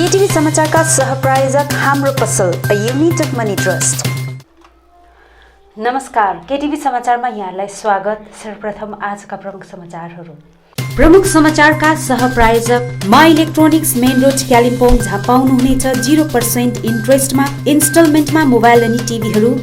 केटीभी समाचारका सहप्रायोजक हाम्रो पसल अ युनिटेड मनी ट्रस्ट। नमस्कार, केटीभी समाचारमा यहाँलाई स्वागत। सर्वप्रथम आजका प्रमुख समाचारहरू। प्रमुख समाचारका सहप्रायोजक मा इलेक्ट्रोनिक्स मेन रोड कालिम्पोङ, जहाँ पाउनुहुनेछ 0% इन्ट्रेस्टमा इन्स्टलमेन्टमा मोबाइल अनि टिभीहरू।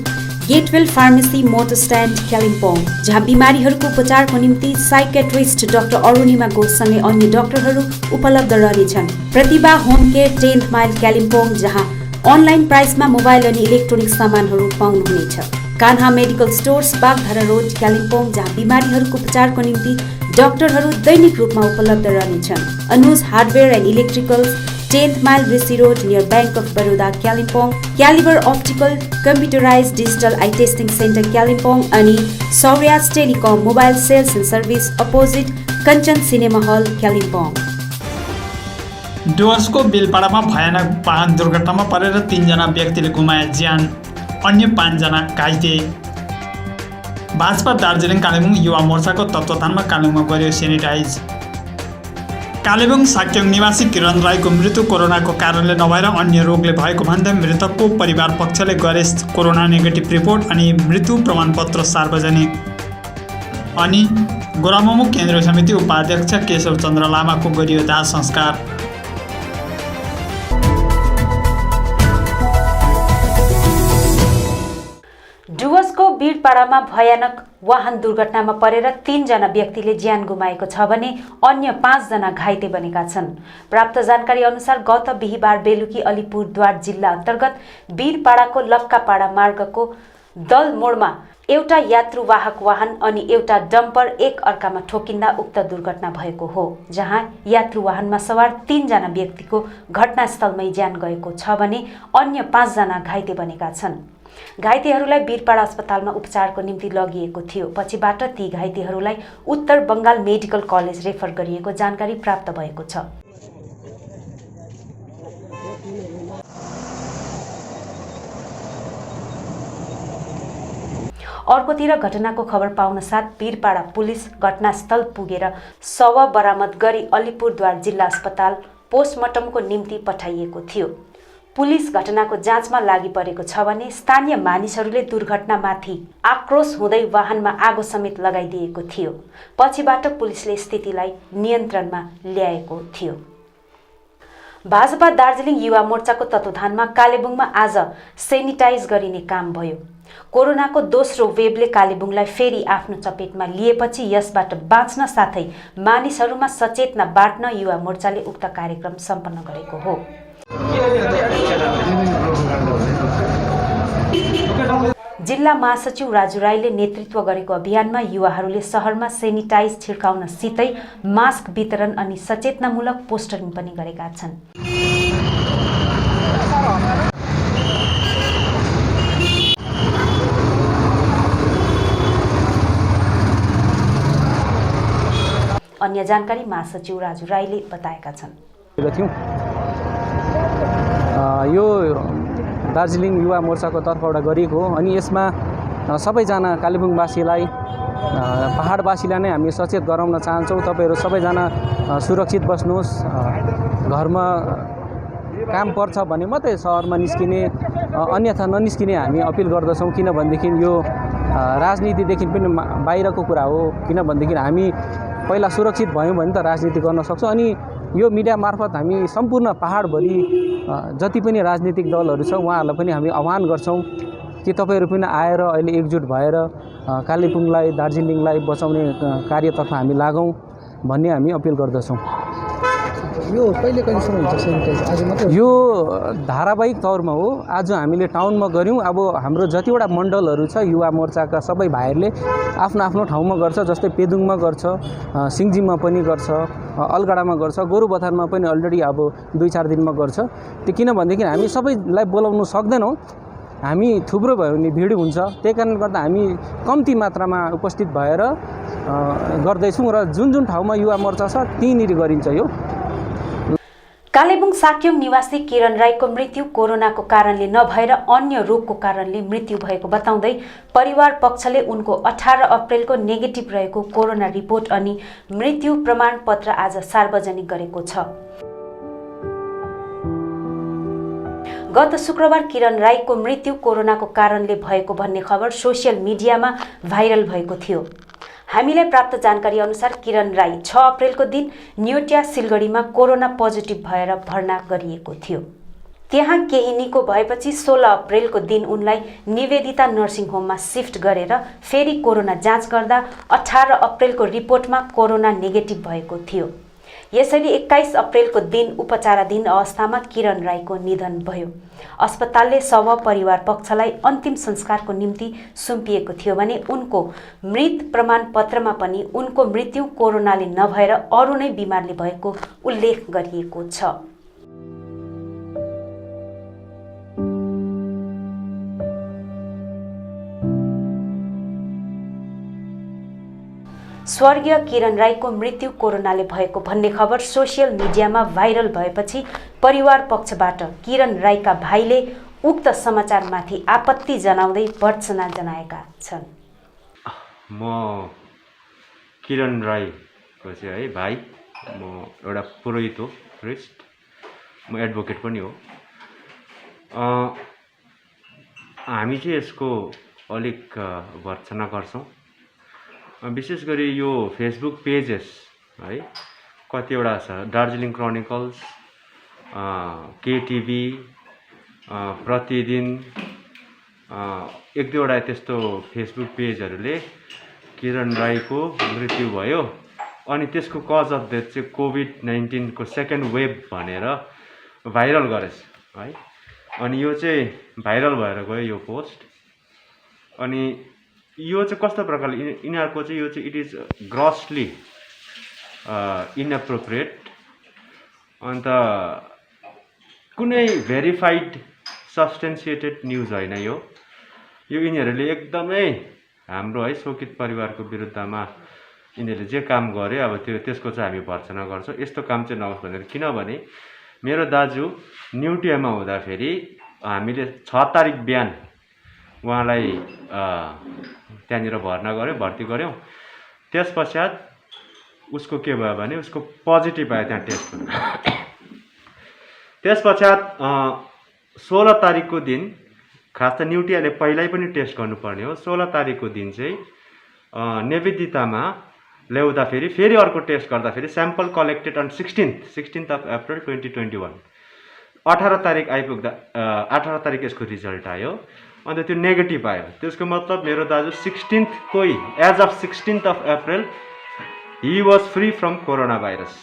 Getwell pharmacy motor stand Kalimpong, जहाँ बिमारीहरूको उपचारको निम्ति साइकेट्रिस्ट डाक्टर अरुणिमा घोषसँगै अन्य डाक्टरहरू उपलब्ध रहनेछन्। Pratibha home care 10th mile Kalimpong, जहाँ अनलाइन प्राइसमा मोबाइल अनि इलेक्ट्रोनिक सामानहरू पाउनुहुनेछ। Kanha medical stores Bagdhara road Kalimpong, जहाँ बिमारीहरूको उपचारको निम्ति डाक्टरहरू दैनिक रूपमा उपलब्ध रहनेछन्। Anuj hardware and electricals 10th mile Rishi road near bank of Baroda Kalimpong. Caliber optical computerise digital eye testing centre Kalimpong अनि Sauryas telecom mobile sales and service opposite Kanchan cinema hall Kalimpong. डुवर्सको बेलपाडामा भयानक वाहन दुर्घटनामा परेर 3 जना व्यक्तिले गुमाए ज्यान, अन्य 5 जना घाइते। भाजपा दार्जिलिङ कालेबुङ युवा मोर्चाको तत्त्वावधानमा कालेबुङमा गर्यो सेनिटाइज। कालेबुङ साक्योङ निवासी किरण राईको मृत्यु कोरोनाको कारणले नभएर अन्य रोगले भएको भन्दै मृतकको परिवार पक्षले गरे कोरोना नेगेटिभ रिपोर्ट अनि मृत्यु प्रमाणपत्र सार्वजनिक। अनि गोरामुमु केन्द्रीय समिति उपाध्यक्ष केशव चन्द्र लामाको गरियो दाह संस्कार। डुवर्सको बीरपाडामा भयानक वाहन दुर्घटनामा परेर 3 जना व्यक्तिले ज्यान गुमाएको छ भने अन्य 5 जना घाइते बनेका छन्। प्राप्त जानकारी अनुसार गत बिहीबार बेलुकी अलिपुरद्वार जिल्ला अन्तर्गत बीरपाडाको लक्कापाडा मार्गको दल मोडमा एउटा यात्रुवाहक वाहन अनि एउटा डम्पर एक अर्कामा ठोकिँदा उक्त दुर्घटना भएको हो, जहाँ यात्रुवाहनमा सवार 3 जना व्यक्तिको घटनास्थलमै ज्यान गएको छ भने अन्य 5 जना घाइते बनेका छन्। घाइतेहरूलाई बीरपाडा अस्पतालमा उपचारको निम्ति लगिएको थियो। पछिबाट ती घाइतेहरूलाई उत्तर बङ्गाल मेडिकल कलेज रेफर गरिएको जानकारी प्राप्त भएको छ। अर्कोतिर घटनाको खबर पाउन साथ बीरपाडा पुलिस घटनास्थल पुगेर शव बरामद गरी अलिपुरद्वार जिल्ला अस्पताल पोस्टमार्टमको निम्ति पठाइएको थियो। पुलिस घटनाको जाँचमा लागि परेको छ भने स्थानीय मानिसहरूले दुर्घटनामाथि आक्रोश हुँदै वाहनमा आगो समेत लगाइदिएको थियो। पछिबाट पुलिसले स्थितिलाई नियन्त्रणमा ल्याएको थियो। भाजपा दार्जिलिङ युवा मोर्चाको तत्त्वावधानमा कालेबुङमा आज सेनिटाइज गरिने काम भयो। कोरोनाको दोस्रो वेभले कालेबुङलाई फेरि आफ्नो चपेटमा लिएपछि यसबाट बाँच्न साथै मानिसहरूमा सचेतना बाँड्न युवा मोर्चाले उक्त कार्यक्रम सम्पन्न गरेको हो। जिल्ला महासचिव राजु राईले नेतृत्व गरेको अभियानमा युवाहरूले शहरमा सेनिटाइज छिड्काउन सितै मास्क वितरण अनि सचेतनामूलक पोस्टरिङ पनि गरेका छन्। अन्य जानकारी महासचिव राजु राईले बताएका छन्। यो दार्जिलिङ युवा मोर्चाको तर्फबाट गरिएको हो अनि यसमा सबैजना कालेबुङवासीलाई पहाडवासीलाई नै हामी सचेत गराउन चाहन्छौँ। तपाईँहरू सबैजना सुरक्षित बस्नुहोस्। घरमा काम पर्छ भने मात्रै सहरमा निस्किने, अन्यथा ननिस्किने हामी अपिल गर्दछौँ। किनभनेदेखि यो राजनीतिदेखि पनि बाहिरको कुरा हो। किनभनेदेखि हामी पहिला सुरक्षित भयौँ भने त राजनीति गर्न सक्छौँ। अनि यो मिडिया मार्फत हामी सम्पूर्ण पहाडभरि जति पनि राजनीतिक दलहरू छ उहाँहरूलाई पनि हामी आह्वान गर्छौँ कि तपाईँहरू पनि आएर अहिले एकजुट भएर कालेबुङलाई दार्जिलिङलाई बचाउने कार्यतर्फ हामी लागौँ भन्ने हामी अपिल गर्दछौँ। यो कहिलेसम्म हुन्छ सेनिटाइज? आज मात्र यो धारावाहिक तौरमा हो। आज हामीले टाउनमा गऱ्यौँ। अब हाम्रो जतिवटा मण्डलहरू छ युवा मोर्चाका सबै भाइहरूले आफ्नो आफ्नो ठाउँमा गर्छ। जस्तै पेदुङमा गर्छ, सिङ्जिममा पनि गर्छ, अलगढामा गर्छ, गोरुबथानमा पनि अलरेडी अब 2-4 दिनमा गर्छ। त्यो किनभनेदेखि हामी सबैलाई बोलाउनु सक्दैनौँ। हामी थुप्रो भयो भने भिड हुन्छ। त्यही कारणले गर्दा हामी कम्ती मात्रामा उपस्थित भएर गर्दैछौँ र जुन ठाउँमा युवा मोर्चा छ त्यहीँनिर गरिन्छ। यो कालेबुङ साक्योङ निवासी किरण राईको मृत्यु कोरोनाको कारणले नभएर अन्य रोगको कारणले मृत्यु भएको बताउँदै परिवार पक्षले उनको 18 अप्रेलको नेगेटिभ रहेको कोरोना रिपोर्ट अनि मृत्यु प्रमाणपत्र आज सार्वजनिक गरेको छ। गत शुक्रबार किरण राईको मृत्यु कोरोनाको कारणले भएको भन्ने खबर सोसियल मिडियामा भाइरल भएको थियो। हामीलाई प्राप्त जानकारी अनुसार किरण राई 6 अप्रेलको दिन न्युटिया सिलगढीमा कोरोना पोजिटिभ भएर भर्ना गरिएको थियो। त्यहाँ केही निको भएपछि 16 अप्रेलको दिन उनलाई निवेदिता नर्सिङ होममा शिफ्ट गरेर फेरि कोरोना जाँच गर्दा 18 अप्रेलको रिपोर्टमा कोरोना नेगेटिभ भएको थियो। यसैले 21 अप्रेलको दिन उपचाराधीन अवस्थामा किरण राईको निधन भयो। अस्पतालले शव परिवार पक्षलाई अन्तिम संस्कारको निम्ति सुम्पिएको थियो भने उनको मृत प्रमाणपत्रमा पनि उनको मृत्यु कोरोनाले नभएर अरू नै बिमारले भएको उल्लेख गरिएको छ। स्वर्गीय किरण राईको मृत्यु कोरोनाले भएको भन्ने खबर सोसियल मिडियामा भाइरल भएपछि परिवार पक्षबाट किरण राईका भाइले उक्त समाचारमाथि आपत्ति जनाउँदै भर्त्सना जनाएका छन्। म किरण राईको चाहिँ है भाइ, म एउटा पुरोहित हो, प्रिस्ट, म एडभोकेट पनि हो। हामी चाहिँ यसको अलिक भर्त्सना गर्छौँ। विशेष गरी यो फेसबुक पेजेस है कतिवटा छ, दार्जिलिङ क्रोनिकल्स, केटिभी, प्रतिदिन, एक दुईवटा त्यस्तो फेसबुक पेजहरूले किरण राईको मृत्यु भयो अनि त्यसको कज अफ डेथ चाहिँ कोभिड-19 को सेकेन्ड वेभ भनेर भाइरल गरेछ है। अनि यो चाहिँ भाइरल भएर गयो यो पोस्ट। अनि यो चाहिँ कस्तो प्रकारले यिनीहरूको चाहिँ यो चाहिँ इट इज ग्रसली इनएप्रोप्रिएट। अन्त कुनै भेरिफाइड सब्सटेन्सिएटेड न्युज होइन यो यिनीहरूले एकदमै हाम्रो है शोकित परिवारको विरुद्धमा यिनीहरूले जे काम गरे अब त्यसको चाहिँ हामी भर्त्सना गर्छौँ। यस्तो काम चाहिँ नहोस् भनेर, किनभने मेरो दाजु न्युटियामा हुँदाखेरि हामीले 6 तारिक बिहान उहाँलाई त्यहाँनिर भर्ती गऱ्यौँ। त्यस पश्चात उसको के भयो भने उसको पोजिटिभ आयो त्यहाँ टेस्ट गर्नु। त्यस पश्चात 16 तारिकको दिन, खास त न्युटियाले पहिल्यै पनि टेस्ट गर्नुपर्ने हो, 16 तारिकको दिन चाहिँ निवेदितामा ल्याउँदाखेरि फेरि अर्को टेस्ट गर्दाखेरि sample collected on 16th of April 2021। 18 तारिक आइपुग्दा 18 तारिक यसको रिजल्ट आयो। अन्त त्यो नेगेटिभ आयो। त्यसको मतलब मेरो दाजु 16th कोही age of 16th of April he was free from corona virus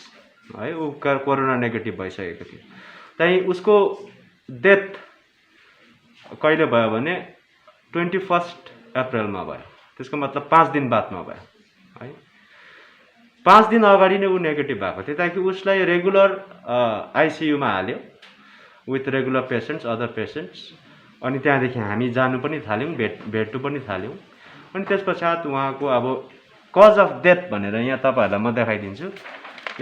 है। ऊ कोरोना नेगेटिभ भइसकेको थियो। त्यही उसको डेथ कहिले भयो भने 21 अप्रिलमा भयो। त्यसको मतलब 5 दिन बादमा भयो है। 5 दिन अगाडि नै ऊ नेगेटिभ भएको थियो। ताकि उसलाई रेगुलर आइसियुमा हाल्यो with regular patients, other patients. अनि त्यहाँदेखि हामी जानु पनि थाल्यौँ, भेट्नु पनि थाल्यौँ। अनि त्यस पश्चात उहाँको अब कज अफ डेथ भनेर यहाँ तपाईँहरूलाई म देखाइदिन्छु।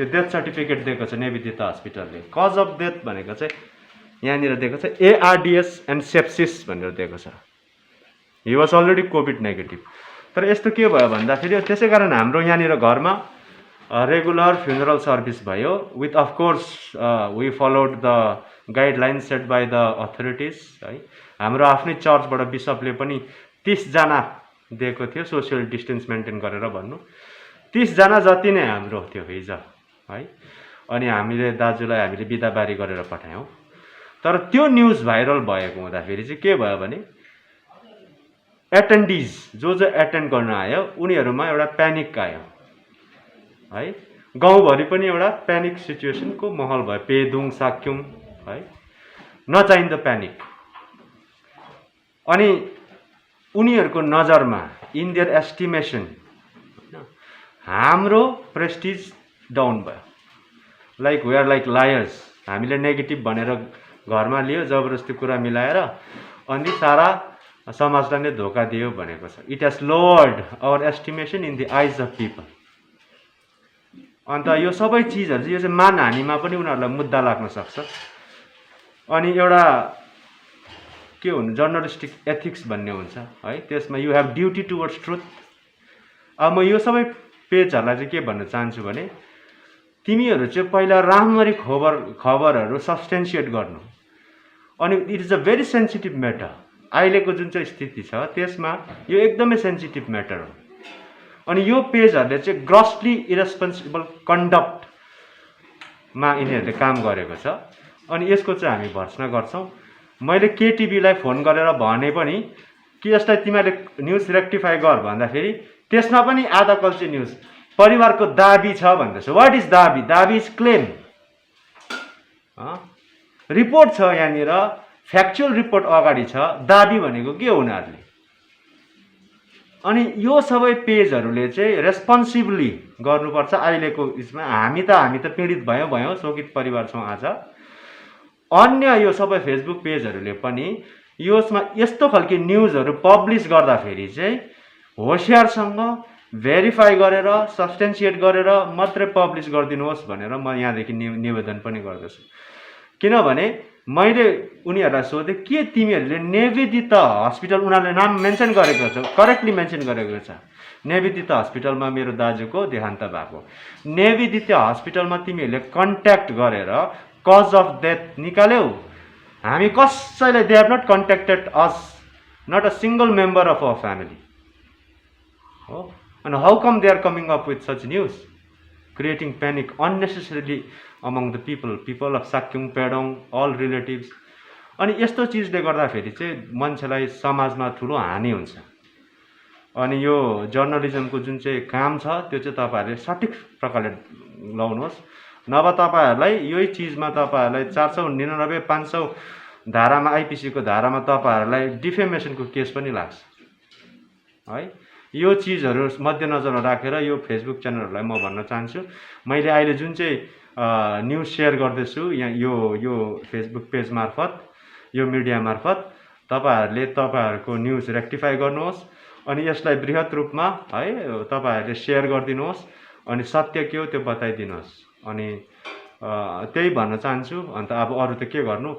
यो डेथ सर्टिफिकेट दिएको छ निवेदिता हस्पिटलले। कज अफ डेथ भनेको चाहिँ यहाँनिर दिएको छ ARDS एन्ड सेप्सिस भनेर दिएको छ। He was already covid negative. तर यस्तो के भयो भन्दाखेरि त्यसै कारण हाम्रो यहाँनिर घरमा रेगुलर फ्युनरल सर्भिस भयो with of course we followed the guideline set by the authorities है। हाम्रो आफ्नै चर्चबाट बिसपले पनि 30 जना दिएको थियो, सोसियल डिस्टेन्स मेन्टेन गरेर भन्नु। 30 जना जति नै हाम्रो थियो हिजो है। अनि हामीले दाजुलाई हामीले बिदाबारी गरेर पठायौँ। तर त्यो न्युज भाइरल भएको हुँदाखेरि चाहिँ के भयो भने एटेन्डिज जो एटेन्ड गर्न आयो उनीहरूमा एउटा प्यानिक आयो है। गाउँभरि पनि एउटा प्यानिक सिचुएसनको माहौल भयो। पेदुङ साक्युङ है, नचाहिँदो प्यानिक। अनि उनीहरूको नजरमा इन देयर एस्टिमेसन हाम्रो प्रेस्टिज डाउन भयो। Like we are like liars. हामीले नेगेटिभ भनेर घरमा लियो, जबरजस्ती कुरा मिलाएर अनि सारा समाजलाई नै धोका दियो भनेको छ। It has lowered our estimation in the eyes of people. अन्त यो सबै चिजहरू चाहिँ यो चाहिँ मानहानिमा पनि उनीहरूलाई मुद्दा लाग्न सक्छ। अनि एउटा के हुनु जर्नलिस्टिक एथिक्स भन्ने हुन्छ है, त्यसमा you have duty towards truth. अब म यो सबै पेजहरूलाई चाहिँ के भन्न चाहन्छु भने तिमीहरू चाहिँ पहिला राम्ररी खबरहरू सब्सटेन्सिएट गर्नु। अनि it is a very sensitive matter. अहिलेको जुन चाहिँ स्थिति छ त्यसमा यो एकदमै सेन्सिटिभ म्याटर हो। अनि यो पेजहरूले चाहिँ ग्रसली इरेस्पोन्सिबल कन्डक्टमा यिनीहरूले काम गरेको छ। अनि यसको चाहिँ हामी भर्सना गर्छौँ। मैले केटिभीलाई फोन गरेर भने पनि कि यसलाई तिमीले न्युज रेक्टिफाई गर भन्दाखेरि त्यसमा पनि आधा कल्चे न्युज परिवारको दाबी छ भन्दैछ। वाट इज दाबी? दाबी इज क्लेम। रिपोर्ट छ यहाँनिर, फ्याक्चुअल रिपोर्ट अगाडि छ, दाबी भनेको के हो उनीहरूले? अनि यो सबै पेजहरूले चाहिँ रेस्पोन्सिबली गर्नुपर्छ। अहिलेको यसमा हामी त पीडित भयौँ, शोकित परिवार छौँ आज। अन्य यो सबै फेसबुक पेजहरूले पनि यसमा यस्तो खालके न्युजहरू पब्लिस गर्दाखेरि चाहिँ होसियारसँग भेरिफाई गरेर सब्सटेन्सिएट गरेर मात्रै पब्लिस गरिदिनुहोस् भनेर म यहाँदेखि निवेदन पनि गर्दछु। किनभने मैले उनीहरूलाई सोधेँ के तिमीहरूले निवेदिता हस्पिटल, उनीहरूले नाम मेन्सन गरेको छ, करेक्टली मेन्सन गरेको छ, निवेदिता हस्पिटलमा मेरो दाजुको देहान्त भएको। निवेदिता हस्पिटलमा तिमीहरूले कन्ट्याक्ट गरेर कज अफ डेथ निकाल्यौ? हामी कसैले they have not contacted us, not a single member of our family हो। अनि how come they are coming up with such news, creating panic unnecessarily among the people of Sakyong, Pedong, all relatives. अनि यस्तो चिजले गर्दाखेरि चाहिँ मान्छेलाई समाजमा ठुलो हानि हुन्छ। अनि यो जर्नलिजमको जुन चाहिँ काम छ त्यो चाहिँ तपाईँहरूले सठिक प्रकारले लाउनुहोस्, नभए तपाईँहरूलाई यही चिजमा तपाईँहरूलाई 499, 500 धारामा, आइपिसीको धारामा तपाईँहरूलाई डिफेमेसनको केस पनि लाग्छ है। यो चिजहरू मध्यनजरमा राखेर यो फेसबुक च्यानलहरूलाई म भन्न चाहन्छु, मैले अहिले जुन चाहिँ न्युज सेयर गर्दैछु यहाँ यो फेसबुक पेज मार्फत, यो मिडिया मार्फत, तपाईँहरूले तपाईँहरूको न्युज रेक्टिफाई गर्नुहोस्। अनि यसलाई बृहत रूपमा है तपाईँहरूले सेयर गरिदिनुहोस् अनि सत्य के हो त्यो बताइदिनुहोस्। अनि त्यही भन्न चाहन्छु। अन्त अब अरू त के गर्नु,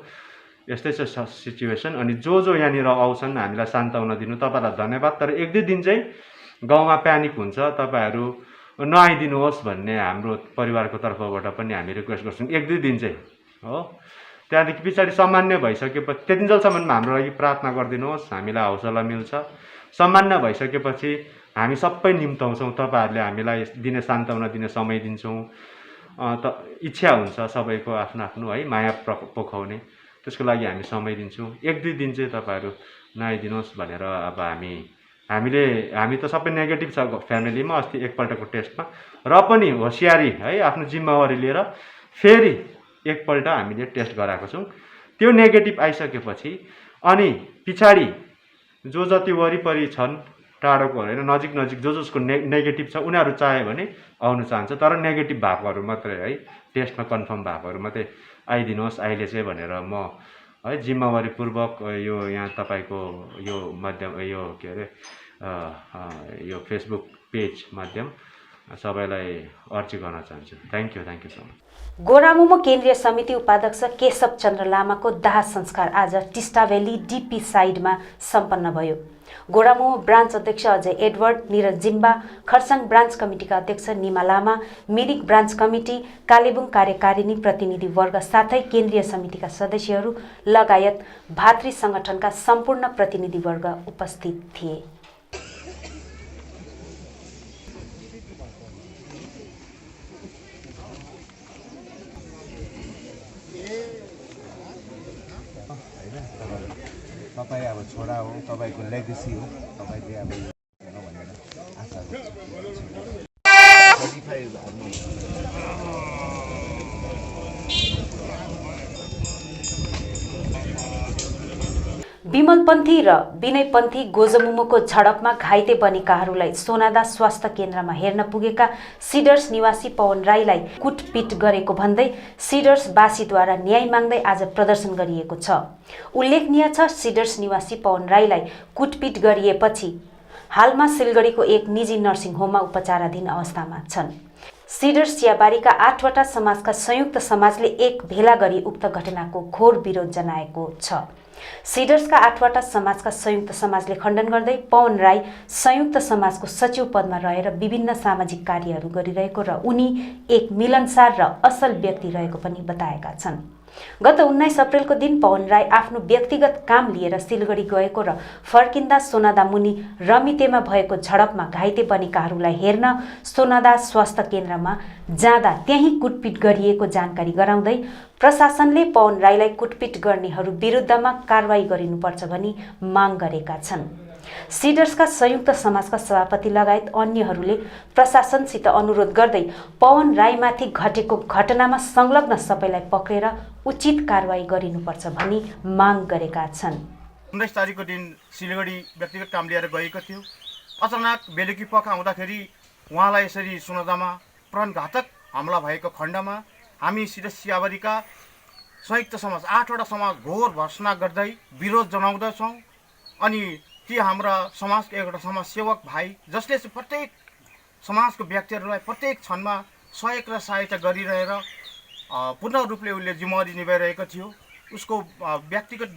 यस्तै छ सिचुएसन। अनि जो यहाँनिर आउँछन् हामीलाई सान्त्वना दिनु, तपाईँलाई धन्यवाद। तर 1-2 दिन चाहिँ गाउँमा प्यानिक हुन्छ, तपाईँहरू नआइदिनुहोस् भन्ने हाम्रो परिवारको तर्फबाट पनि हामी रिक्वेस्ट गर्छौँ। 1-2 दिन चाहिँ हो, त्यहाँदेखि पछाडि सामान्य भइसकेपछि त्यतिन्जेलसम्ममा हाम्रो लागि प्रार्थना गरिदिनुहोस्, हामीलाई हौसला मिल्छ। सामान्य भइसकेपछि हामी सबै निम्ताउँछौँ, तपाईँहरूले हामीलाई दिने सान्त्वना दिने समय दिन्छौँ। त इच्छा हुन्छ सबैको आफ्नो आफ्नो है माया पोखाउने, त्यसको लागि हामी समय दिन्छौँ। 1-2 दिन चाहिँ तपाईँहरू नआइदिनुहोस् भनेर अब हामी त सबै नेगेटिभ छ फ्यामिलीमा अस्ति एकपल्टको टेस्टमा, र पनि होसियारी है आफ्नो जिम्मेवारी लिएर फेरि एकपल्ट हामीले टेस्ट गराएको छौँ। त्यो नेगेटिभ आइसकेपछि अनि पछाडि जो जति वरिपरि छन्, टाढोको होइन नजिक जसको नेगेटिभ छ उनीहरू चाह्यो भने आउनु चाहन्छ, तर नेगेटिभ भएकोहरू मात्रै है, टेस्टमा कन्फर्म भएकोहरू मात्रै आइदिनुहोस् अहिले चाहिँ भनेर म है जिम्मेवारीपूर्वक यो यहाँ तपाईँको यो माध्यम यो के अरे यो फेसबुक पेज माध्यम सबैलाई अर्जी गर्न चाहन्छु। Thank you so much. Goramumo केन्द्रीय समिति उपाध्यक्ष केशव चन्द्र लामाको दाह संस्कार आज टिस्टा भ्याली डिपी साइडमा सम्पन्न भयो। गोरामुमो ब्रान्च अध्यक्ष अजय एडवर्ड, निरज जिम्बा, खरसाङ ब्रान्च कमिटीका अध्यक्ष निमा लामा, मिरिक ब्रान्च कमिटी, कालेबुङ कार्यकारिणी प्रतिनिधिवर्ग साथै केन्द्रीय समितिका सदस्यहरू लगायत भातृ संगठनका सम्पूर्ण प्रतिनिधिवर्ग उपस्थित थिए। तपाईँ अब छोरा हो, तपाईँको लेगेसी हो, तपाईँले अब भनेर आशा गर्छु। विमलपन्थी र विनयपन्थी गोजमुमोको झडपमा घाइते बनेकाहरूलाई सोनादा स्वास्थ्य केन्द्रमा हेर्न पुगेका सिडर्स निवासी पवन राईलाई कुटपिट गरेको भन्दै सिडर्सवासीद्वारा न्याय माग्दै आज प्रदर्शन गरिएको छ। उल्लेखनीय छ, सिडर्स निवासी पवन राईलाई कुटपिट गरिएपछि हालमा सिलगढीको एक निजी नर्सिङ होममा उपचाराधीन अवस्थामा छन्। सिडर्स चियाबारीका 8वटा समाजका संयुक्त समाजले एक भेला गरी उक्त घटनाको घोर विरोध जनाएको छ। सिडर्सका 8वटा समाजका संयुक्त समाजले खण्डन गर्दै पवन राई संयुक्त समाजको सचिव पदमा रहेर विभिन्न सामाजिक कार्यहरू गरिरहेको र उनी एक मिलनसार र असल व्यक्ति रहेको पनि बताएका छन्। गत 19 अप्रेलको दिन पवन राई आफ्नो व्यक्तिगत काम लिएर सिलगढी गएको र फर्किँदा सोनादा मुनि रमितेमा भएको झडपमा घाइते बनेकाहरूलाई हेर्न सोनादा स्वास्थ्य केन्द्रमा जाँदा त्यहीँ कुटपिट गरिएको जानकारी गराउँदै प्रशासनले पवन राईलाई कुटपिट गर्नेहरू विरुद्धमा कारवाही गरिनुपर्छ भनी माग गरेका छन्। सिडर्सका संयुक्त समाजका सभापति लगायत अन्यहरूले प्रशासनसित अनुरोध गर्दै पवन राईमाथि घटेको घटनामा संलग्न सबैलाई पक्रेर उचित कारवाही गरिनुपर्छ भनी माग गरेका छन्। 19 तारिकको दिन सिलगढी व्यक्तिगत काम लिएर गएको थियो। अचानक बेलुकी पख आउँदाखेरि उहाँलाई यसरी सोनादामा प्राणघातक हमला भएको खण्डमा हामी सिडर्स चियाबारीका संयुक्त समाज 8वटा समाज घोर भर्सना गर्दै विरोध जनाउँदछौँ। अनि ती हाम्रा समाजको एउटा समाजसेवक भाइ जसले चाहिँ प्रत्येक समाजको व्यक्तिहरूलाई प्रत्येक क्षणमा सहयोग र सहायता गरिरहेर पूर्ण रूपले उसले जिम्मेवारी निभाइरहेको थियो। उसको व्यक्तिगत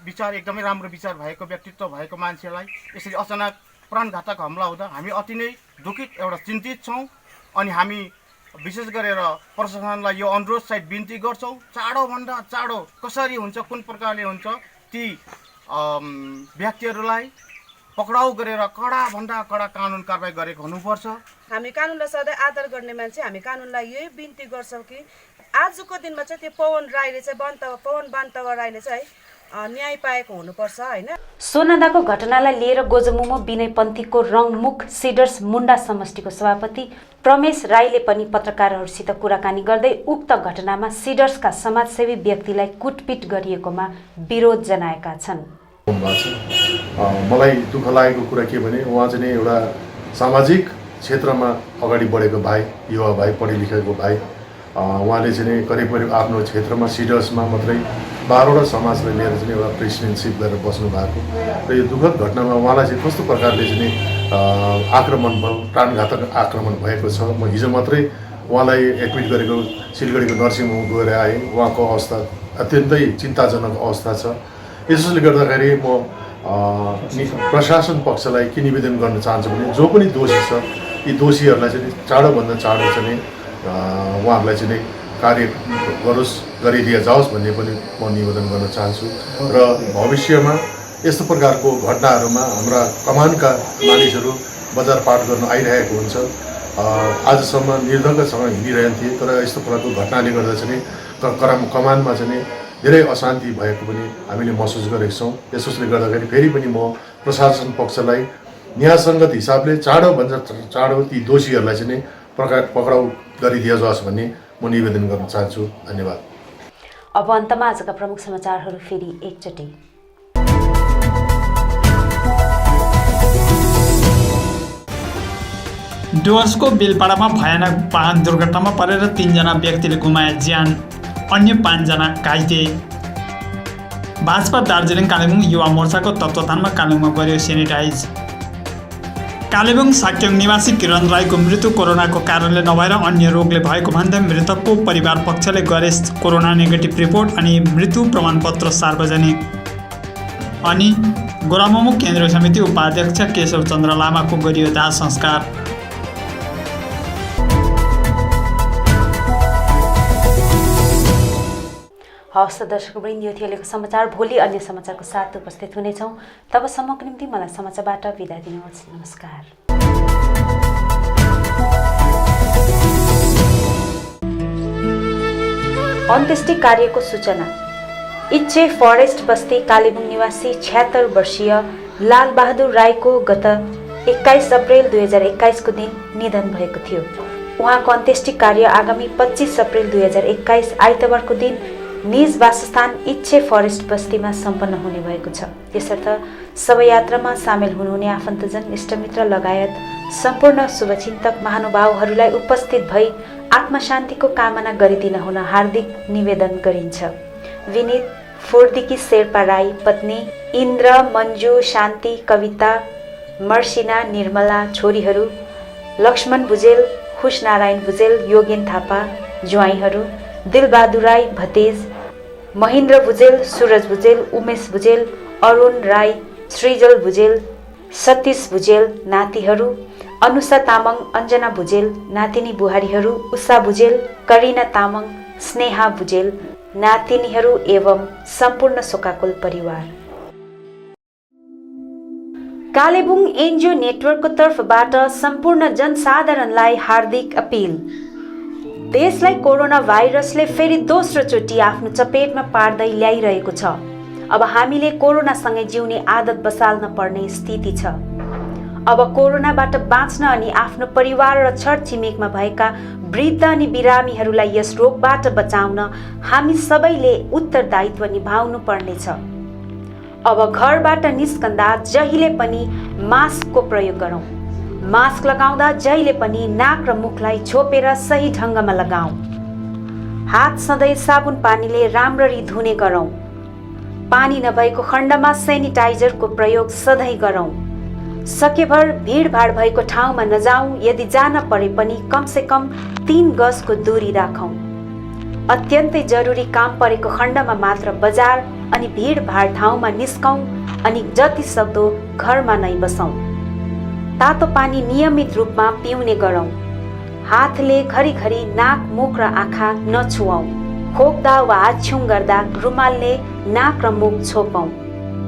विचार एकदमै राम्रो विचार भएको व्यक्तित्व भएको मान्छेलाई यसरी अचानक प्राणघातक हमला हुँदा हामी अति नै दुखित एउटा चिन्तित छौँ। अनि हामी विशेष गरेर प्रशासनलाई यो अनुरोध सहित बिन्ती गर्छौँ, चाँडोभन्दा चाँडो कसरी हुन्छ, कुन प्रकारले हुन्छ, ती व्यक्तिहरूलाई पक्राउ गरेर कडाभन्दा कडा कानुन कारबाही गरेको हुनुपर्छ। हामी कानुनलाई सधैँ आदर गर्ने मान्छे, हामी कानुनलाई यही बिन्ती गर्छौँ कि आजको दिनमा चाहिँ त्यो पवन राईले चाहिँ पवन बान्तवा राईले चाहिँ न्याय पाएको हुनुपर्छ हैन। सोनादाको घटनालाई लिएर गोजमुमो विनयपन्थीको रङमुख सिडर्स मुन्डा समष्टिको सभापति प्रमेश राईले पनि पत्रकारहरूसित कुराकानी गर्दै उक्त घटनामा सिडर्सका समाजसेवी व्यक्तिलाई कुटपिट गरिएकोमा विरोध जनाएका छन्। मलाई दुःख लागेको कुरा के भने उहाँ चाहिँ एउटा सामाजिक क्षेत्रमा अगाडि बढेको भाइ, युवा भाइ, पढे लेखेको भाइ। उहाँले चाहिँ करिब आफ्नो क्षेत्रमा सिडर्समा मात्रै 12वटा समाजलाई लिएर चाहिँ एउटा प्रेसिडेन्टसिप गरेर बस्नु भएको र यो दुःखद घटनामा उहाँलाई चाहिँ कस्तो प्रकारले चाहिँ आक्रमण भयो, प्राणघातक आक्रमण भएको छ। म हिजो मात्रै उहाँलाई एडमिट गरेको सिलगढीको नर्सिङ होम गएर आएँ। उहाँको अवस्था अत्यन्तै चिन्ताजनक अवस्था छ। यसले गर्दाखेरि म प्रशासन पक्षलाई के निवेदन गर्न चाहन्छु भने जो पनि दोषी छ यी दोषीहरूलाई चाहिँ चाँडोभन्दा चाँडो चाहिँ उहाँहरूलाई चाहिँ कार्य गरिदिया जाओस् भन्ने पनि म निवेदन गर्न चाहन्छु। र भविष्यमा यस्तो प्रकारको घटनाहरूमा हाम्रा कमानका मानिसहरू बजारपाट गर्न आइरहेको हुन्छ। आजसम्म निर्धक्कसँग हिँडिरहेन्थे, तर यस्तो प्रकारको घटनाले गर्दा चाहिँ कमानमा चाहिँ धेरै अशान्ति भएको पनि हामीले महसुस गरेका छौँ। यसोस्ले गर्दाखेरि फेरि पनि म प्रशासन पक्षलाई न्यायसङ्गत हिसाबले चाँडोभन्दा चाँडो ती दोषीहरूलाई चाहिँ पक्राउ गरिदिया जाओस् भन्ने म निवेदन गर्न चाहन्छु। धन्यवाद। अब अन्तमा आजका प्रमुख समाचारहरू फेरि एकचोटि। डुवर्सको बेलपाडामा भयानक वाहन दुर्घटनामा परेर 3 जना व्यक्तिले गुमाए ज्यान, अन्य 5 जना घाइते। भाजपा दार्जिलिङ कालेबुङ युवा मोर्चाको तत्त्वावधानमा कालेबुङमा गर्यो सेनिटाइज। कालेबुङ साक्योङ निवासी किरण राईको मृत्यु कोरोनाको कारणले नभएर अन्य रोगले भएको भन्दै मृतकको परिवार पक्षले गरे कोरोना नेगेटिभ रिपोर्ट अनि मृत्यु प्रमाणपत्र सार्वजनिक। अनि गोरामुमो केन्द्रीय समिति उपाध्यक्ष केशव चन्द्र लामाको गरियो दाह संस्कार। हवस् दर्शकवृन्द, यो थियो अहिलेको समाचार। भोलि अन्य समाचारको साथ उपस्थित हुनेछौँ। तबसम्मको निम्ति मलाई समाचारबाट बिदा दिनुहोस्। नमस्कार। अन्त्येष्टि कार्यको सूचना। इच्छे फरेस्ट बस्ती कालेबुङ निवासी 76 वर्षीय लालबहादुर राईको गत 21 अप्रेल 2021 को दिन निधन भएको थियो। उहाँको अन्त्येष्टि कार्य आगामी 25 अप्रेल 2021 आइतबारको दिन निज वासस्थान इच्छे फरेस्ट बस्तीमा सम्पन्न हुने भएको छ। यसर्थ शवयात्रामा सामेल हुनुहुने आफन्तजन, इष्टमित्र लगायत सम्पूर्ण शुभचिन्तक महानुभावहरूलाई उपस्थित भई आत्मशान्तिको कामना गरिदिन हुन हार्दिक निवेदन गरिन्छ। विनित फुर्दिकी शेर्पा राई, पत्नी इन्द्र, मञ्जु, शान्ति, कविता, मर्सिना, निर्मला, छोरीहरू लक्ष्मण भुजेल, खुशनारायण भुजेल, योगेन थापा, ज्वाइँहरू दिलबहादुर राई, भतेज महेन्द्र भुजेल, सुरज भुजेल, उमेश भुजेल, अरुण राई, सृजल भुजेल, सतीश भुजेल, नातिहरू अनुषा तामाङ, अञ्जना भुजेल, नातिनी बुहारीहरू उषा भुजेल, करिना तामाङ, स्नेहा भुजेल, नातिनीहरू एवं सम्पूर्ण शोकाकुल परिवार। कालेबुङ एनजिओ नेटवर्कको तर्फबाट सम्पूर्ण जनसाधारणलाई हार्दिक अपील। देशलाई कोरोना भाइरसले फेरि दोस्रो चोटि आफ्नो चपेटमा पार्दै ल्याइरहेको छ। अब हामीले कोरोनासँगै जिउने आदत बसाल्न पर्ने स्थिति छ। अब कोरोनाबाट बाँच्न अनि आफ्नो परिवार र छरछिमेकमा भएका वृद्ध अनि बिरामीहरूलाई यस रोगबाट बचाउन हामी सबैले उत्तरदायित्व निभाउनु पर्नेछ। अब घरबाट निस्कँदा जहिले पनि मास्कको प्रयोग गरौँ। मास्क लगाउँदा जहिले पनि नाक र मुखलाई छोपेर सही ढङ्गमा लगाऊ। हात सधैँ साबुन पानीले राम्ररी धुने गरौँ। पानी नभएको खण्डमा सेनिटाइजरको प्रयोग सधैँ गरौँ। सकेभर भिडभाड भएको ठाउँमा नजाउँ। यदि जान परे पनि कमसेकम 3 गजको दूरी राखौँ। अत्यन्तै जरुरी काम परेको खण्डमा मात्र बजार अनि भिडभाड ठाउँमा निस्कौँ अनि जति सक्दो घरमा नै बसौँ। तातो पानी नियमित रूपमा पिउने गरौँ। हातले घरिघरि नाक, मुख र आँखा नछुवाऊ। खोक्दा वा हाछ्युङ गर्दा रुमालले नाक र मुख छोपौँ।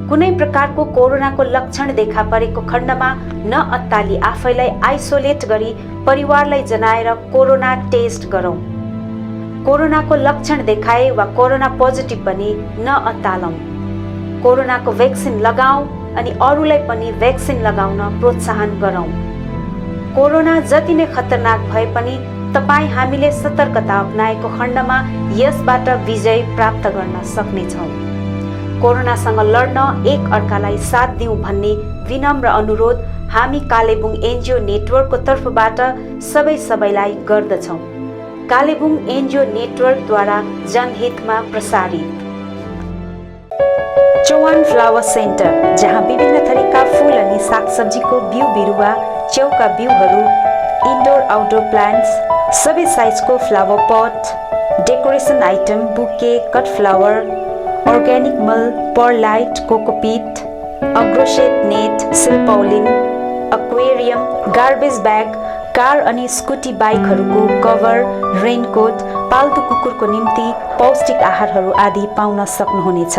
कुनै प्रकारको कोरोनाको लक्षण देखा परेको खण्डमा नअत्ताली आफैलाई आइसोलेट गरी परिवारलाई जनाएर कोरोना टेस्ट गरौँ। कोरोनाको लक्षण देखाए वा कोरोना पोजिटिभ बने नअत्तालौँ। कोरोनाको भ्याक्सिन लगाऊ अनि अरूलाई पनि भ्याक्सिन लगाउन प्रोत्साहन गरौँ। कोरोना जति नै खतरनाक भए पनि तपाईँ हामीले सतर्कता अपनाएको खण्डमा यसबाट विजय प्राप्त गर्न सक्नेछौँ। कोरोनासँग लड्न एक अर्कालाई साथ दिउँ भन्ने विनम्र अनुरोध हामी कालेबुङ एनजिओ नेटवर्कको तर्फबाट सबैलाई गर्दछौँ। कालेबुङ एनजिओ नेटवर्कद्वारा जनहितमा प्रसारित। चौहान फ्लावर सेन्टर, जहाँ विभिन्न थरीका फूल अनि सागसब्जीको बिउ बिरुवा, च्याउका बिउहरू, इन्डोर आउटडोर प्लान्ट्स, सबै साइजको flower pot, decoration item, bouquet, cut flower, organic मल, perlite, cocopeat, agroset net, silpaulin, aquarium, garbage bag, car अनि स्कुटी बाइकहरूको कभर, रेनकोट, पाल्तु कुकुरको निम्ति पौष्टिक आहारहरू आदि पाउन सक्नुहुनेछ।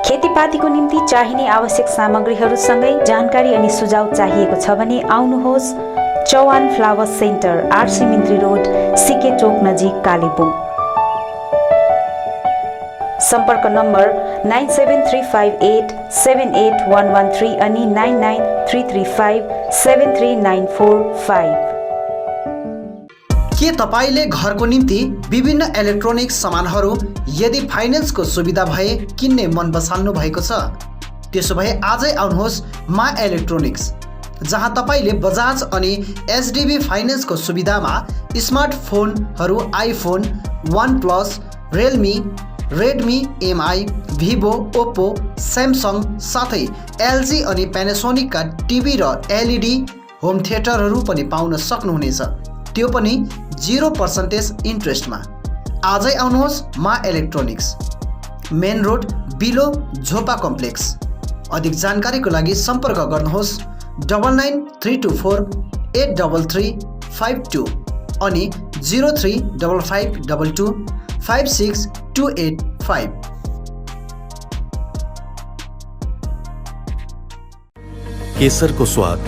खेतीपातीको निम्ति चाहिने आवश्यक सामग्रीहरूसँगै जानकारी अनि सुझाव चाहिएको छ भने आउनुहोस् Chauhan flower centre, RC Mintri road, सिके चोक नजिक, कालेबुङ। सम्पर्क नम्बर 9735878113 अनि 9933573945। के तपाईले घरको निम्ति विभिन्न इलेक्ट्रोनिक्स सामानहरू यदि फाइनेन्सको सुविधा भए किन्ने मन बसाल्नु भएको छ? त्यसो भए आजै आउनुहोस् मा इलेक्ट्रोनिक्स, जहाँ तपाईले बजाज अनि एचडिबी फाइनेन्सको सुविधामा स्मार्टफोनहरू iPhone, OnePlus, Realme, Redmi, MI, Vivo, Oppo, Samsung साथै एलजी अनि प्यानासोनिकका टिभी र एलइडी होम थिएटरहरू पनि पाउन सक्नुहुनेछ, त्यो पनि 0% इन्ट्रेस्टमा। आजै आउनुहोस् मा इलेक्ट्रोनिक्स, मेन रोड, बिलो, झोपा कम्प्लेक्स। अधिक जानकारीको लागि सम्पर्क गर्नुहोस् 9934833552 अनि 035522562885। केसरको स्वाद,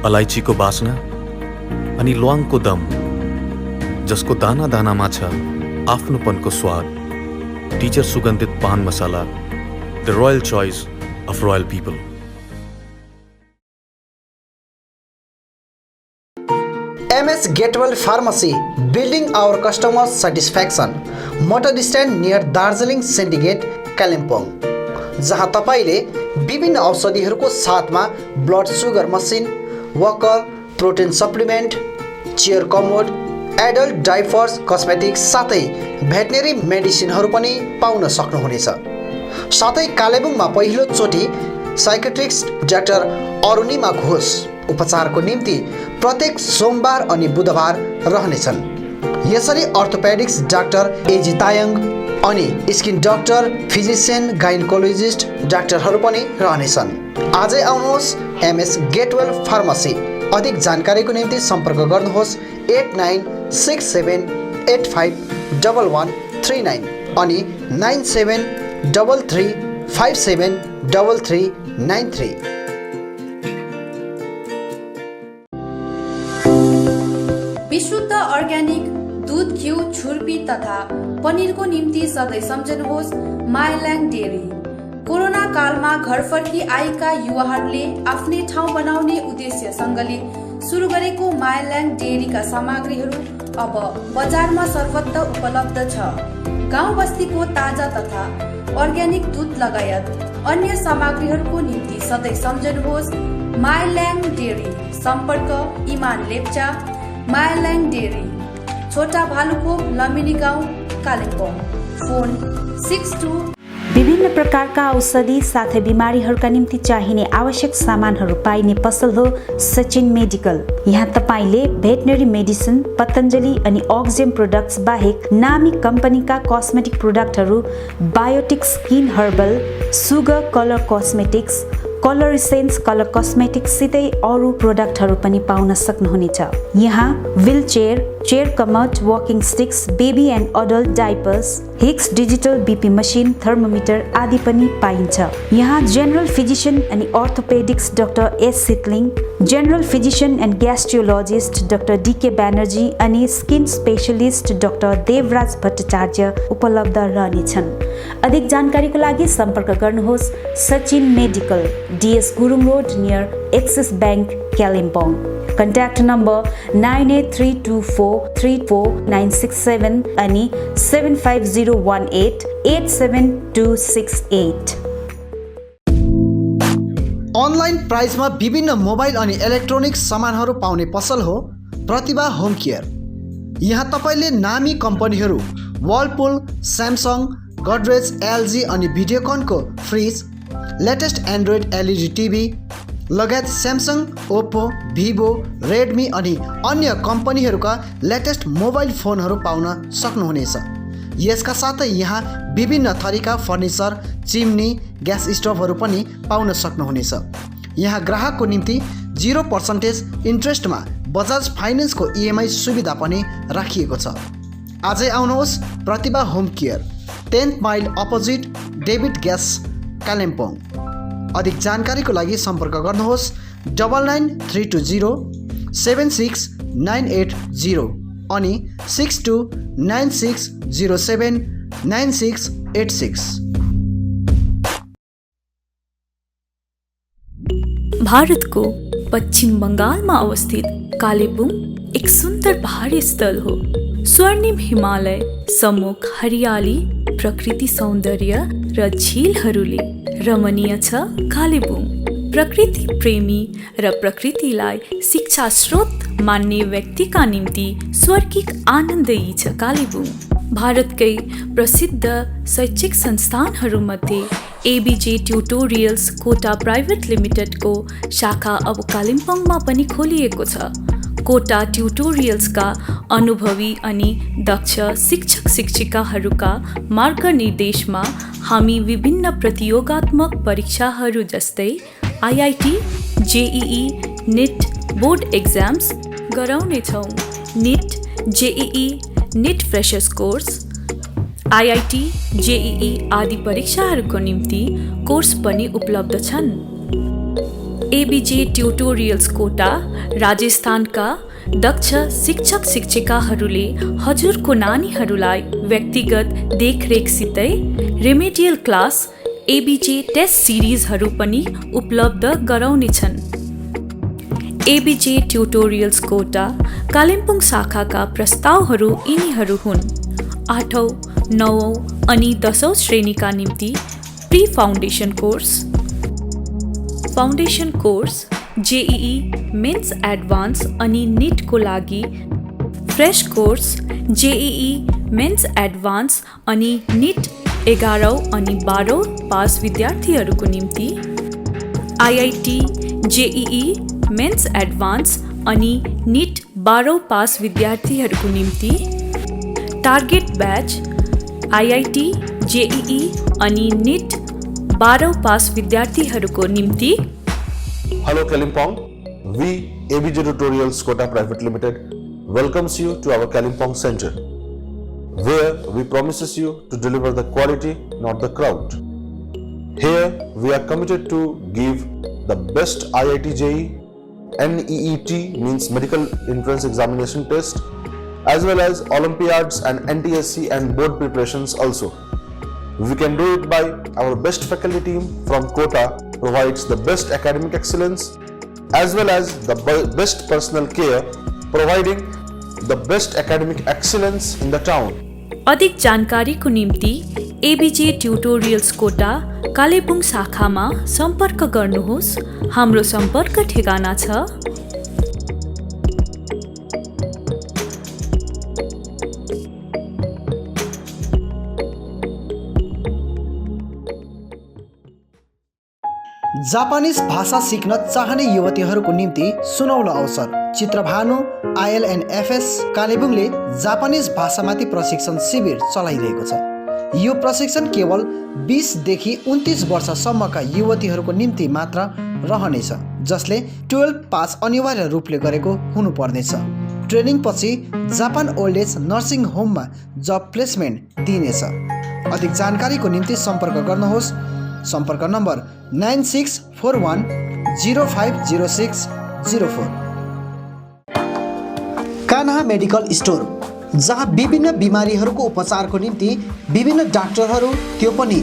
अलैँचीको बास्ना अनि ल्वाङको दम, जसको दाना दानामा छ आफ्नोपनको स्वाद। टिचर सुगन्धित paan masala, the royal choice of royal people. MS Gatewell Pharmacy, building our customers' satisfaction. Motor stand near Darjeeling syndicate, Kalimpong, जहाँ तपाईले विभिन्न औषधिहरूको साथमा blood sugar machine, walker, protein supplement, chair commode, adult diapers, cosmetics साथै भेटनेरी मेडिसिनहरू पनि पाउन सक्नुहुनेछ। साथै कालेबुङमा पहिलो चोटि साइकेट्रिस्ट डाक्टर अरुणिमा घोष उपचारको निम्ति प्रत्येक सोमबार अनि बुधबार रहनेछन्। यसरी अर्थोपेडिक्स डाक्टर एजी तायङ अनि स्किन डाक्टर, फिजिसियन, गाइनकोलोजिस्ट डाक्टरहरू पनि रहनेछन्। आजै आउनुहोस् MS गेटवेल फार्मेसी। अधिक जानकारीको निम्ति सम्पर्क गर्नुहोस् 8967851139 अनि 9733573393। विशुद्ध अर्ग्यानिक दूध, घिउ, छुर्पी तथा पनिरको निम्ति सधैँ सम्झनुहोस् माइल्याङ डेरी। कोरोना कालमा घर फर्की आएका युवाहरूले आफ्नै ठाउँ बनाउने उद्देश्यसँगले सुरु गरेको माइल्याङ डेरीका सामग्रीहरू अब बजारमा सर्वत्र उपलब्ध छ। गाउँ बस्तीको ताजा तथा अर्ग्यानिक दूध लगायत अन्य सामग्रीहरूको निम्ति सधैँ सम्झनुहोस् माइल्याङ डेरी। सम्पर्क इमान लेप्चा, माइल्याङ डेरी, छोटा भालुखोप, लमिनी गाउँ, कालिम्पोङ। फोन 62। विभिन्न प्रकारका औषधि साथै बिमारीहरूका निम्ति चाहिने आवश्यक सामानहरू पाइने पसल हो सचिन मेडिकल। यहाँ तपाईले भेटनरी मेडिसिन, पतञ्जलि अनि अक्जेम प्रोडक्ट्स बाहेक नामी कम्पनीका कस्मेटिक प्रोडक्टहरू, Biotique skin herbal, sugar colour cosmetics, colour essence colour cosmetics सितै अरू प्रोडक्टहरू पनि पाउन सक्नुहुनेछ। यहाँ wheelchair, chair commode, walking sticks, baby and adult diapers, Hicks digital BP machine, thermometer आदि पनि पाइन्छ। यहाँ जेनरल फिजिशियन अनि orthopaedics doctor S Sitling, general physician and gastrologist doctor DK Banerjee अनि skin specialist doctor Devraj Bhattacharya उपलब्ध रहनेछन्। अधिक जानकारीको लागि सम्पर्क गर्नुहोस् Sachin medical, DS Gurung road near axis bank, Kalimpong. Contact number 9832434967 अनि 75018872268। अनलाइन प्राइसमा विभिन्न मोबाइल अनि इलेक्ट्रोनिक्स सामानहरू पाउने पसल हो प्रतिभा होम केयर। यहाँ तपाईँले नामी कम्पनीहरू वर्लपुल, स्यामसङ, गडरेज, एलजी अनि भिडियोकनको fridge, latest android LED TV लगायत स्यामसङ, ओप्पो, भिभो, रेडमी अनि अन्य कम्पनीहरूका लेटेस्ट मोबाइल फोनहरू पाउन सक्नुहुनेछ। यसका साथै यहाँ विभिन्न थरीका फर्निचर, चिम्नी, ग्यास स्टोभहरू पनि पाउन सक्नुहुनेछ। यहाँ ग्राहकको निम्ति 0% इन्ट्रेस्टमा बजाज फाइनेन्सको EMI सुविधा पनि राखिएको छ। आजै आउनुहोस् Pratibha home care, 10th mile opposite David gas, Kalimpong. अधिक जानकारीको लागि सम्पर्क गर्नुहोस् 9932076980 अनि 6296079686। भारतको पश्चिम बङ्गालमा अवस्थित कालेबुङ एक सुन्दर पहाडी स्थल हो। स्वर्णिम हिमालय, सम्मुख हरियाली, प्रकृति सौन्दर्य र झिलहरूले रमणीय छ कालेबुङ। प्रकृति प्रेमी र प्रकृतिलाई शिक्षा स्रोत मान्ने व्यक्तिका निम्ति स्वर्गिक आनन्दयी छ कालेबुङ। भारतकै प्रसिद्ध शैक्षिक संस्थानहरूमध्ये ABJ ट्युटोरियल्स कोटा प्राइभेट लिमिटेडको शाखा अब कालिम्पोङमा पनि खोलिएको छ। कोटा ट्युटोरियल्सका अनुभवी अनि दक्ष शिक्षक शिक्षिकाहरूका मार्गनिर्देशमा हामी विभिन्न प्रतियोगात्मक परीक्षाहरू जस्तै IIT, JEE, NET board exams गराउनेछौँ। NET, JEE, NET freshers course, IIT, JEE आदि परीक्षाहरूको निम्ति कोर्स पनि उपलब्ध छन्। ABJ ट्युटोरियल्स कोटा राजस्थानका दक्ष शिक्षक शिक्षिकाहरूले हजुरको नानीहरूलाई व्यक्तिगत देखरेखसितै रेमेडियल क्लास, ABJ टेस्ट सिरिजहरू पनि उपलब्ध गराउनेछन्। ABJ ट्युटोरियल्स कोटा कालिम्पोङ शाखाका प्रस्तावहरू यिनीहरू हुन्। 8औं, 9औं अनि 10औं श्रेणीका निम्ति pre foundation course, foundation course, JEE mains advance अनि NET को लागि fresh course, JEE mains advance अनि NET 11औं अनि 12औं पास विद्यार्थीहरूको निम्ति, IIT, JEE मेन्स एडभान्स अनि NET 12औं पास विद्यार्थीहरूको निम्ति, टार्गेट ब्याच, IIT, JEE अनि NET 12औं पास विद्यार्थीहरूको निम्ति। Hello Kalimpong, we ABJ Tutorials Kota Private Limited welcomes you to our Kalimpong Center. where we promises you to deliver the quality, not the crowd. Here, we are committed to give the best IIT JEE, NEET means Medical Entrance Examination test, as well as Olympiads and NTSC and board preparations also. We can do it by our best faculty team from Kota provides the best academic excellence as well as the best personal care, providing the best academic excellence in the town. अधिक जानकारीको निम्ति ABJ tutorials कोटा कालेबुङ शाखामा सम्पर्क गर्नुहोस्। हाम्रो सम्पर्क ठेगाना छ जापानिज भाषा सिक्न चाहने युवतीहरूको निम्ति सुनौलो अवसर। चित्रभानु ILNFS कालेबुङले जापानिज भाषामाथि प्रशिक्षण शिविर चलाइरहेको छ। यो प्रशिक्षण केवल 20 देखि 29 वर्षसम्मका युवतीहरूको निम्ति मात्र रहनेछ, जसले 12 पास अनिवार्य रूपले गरेको हुनुपर्नेछ। ट्रेनिङ पछि जापान ओल्ड एज नर्सिङ होममा जब प्लेसमेन्ट दिइनेछ। अधिक जानकारीको निम्ति सम्पर्क गर्नुहोस्। सम्पर्क नम्बर 9641 050604। कान्हा मेडिकल स्टोर, जहाँ विभिन्न बिमारीहरूको उपचारको निम्ति विभिन्न डाक्टरहरू त्यो पनि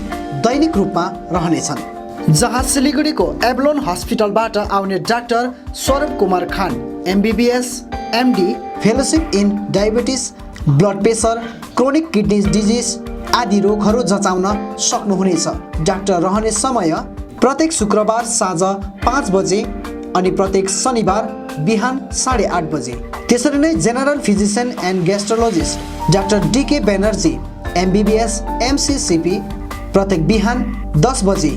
दैनिक रूपमा रहनेछन्। जहाँ सिलिगुडीको एभलोन हस्पिटलबाट आउने डाक्टर स्वरूप कुमार खान MBBS MD, fellowship in diabetes, blood pressure, chronic kidney disease आदि रोगहरू जचाउन सक्नुहुनेछ। डाक्टर रहने समय प्रत्येक शुक्रबार साँझ 5 बजे अनि प्रत्येक शनिबार बिहान 8:30 बजे। त्यसरी नै general physician and gastrologist doctor DK Banerjee MBBS MCCP प्रत्येक बिहान 10 बजे।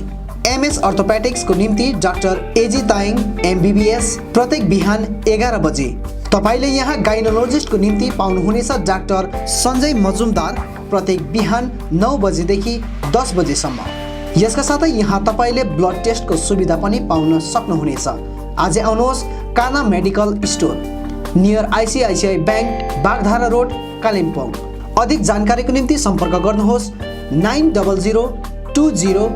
MS अर्थोपेटिक्सको निम्ति डाक्टर AG ताइङ MBBS प्रत्येक बिहान 11 बजे। तपाईले यहाँ गाइनोलोजिस्टको निम्ति पाउनुहुनेछ डाक्टर सञ्जय मजुमदार प्रत्येक बिहान 9 बजेदेखि 10 बजेसम्म। यसका साथै यहाँ तपाईले ब्लड टेस्टको सुविधा पनि पाउन सक्नुहुनेछ। आज आउनुहोस् Kanha medical store, near ICICI bank, Bagdhara road, Kalimpong. अधिक जानकारीको निम्ति सम्पर्क गर्नुहोस् 900 20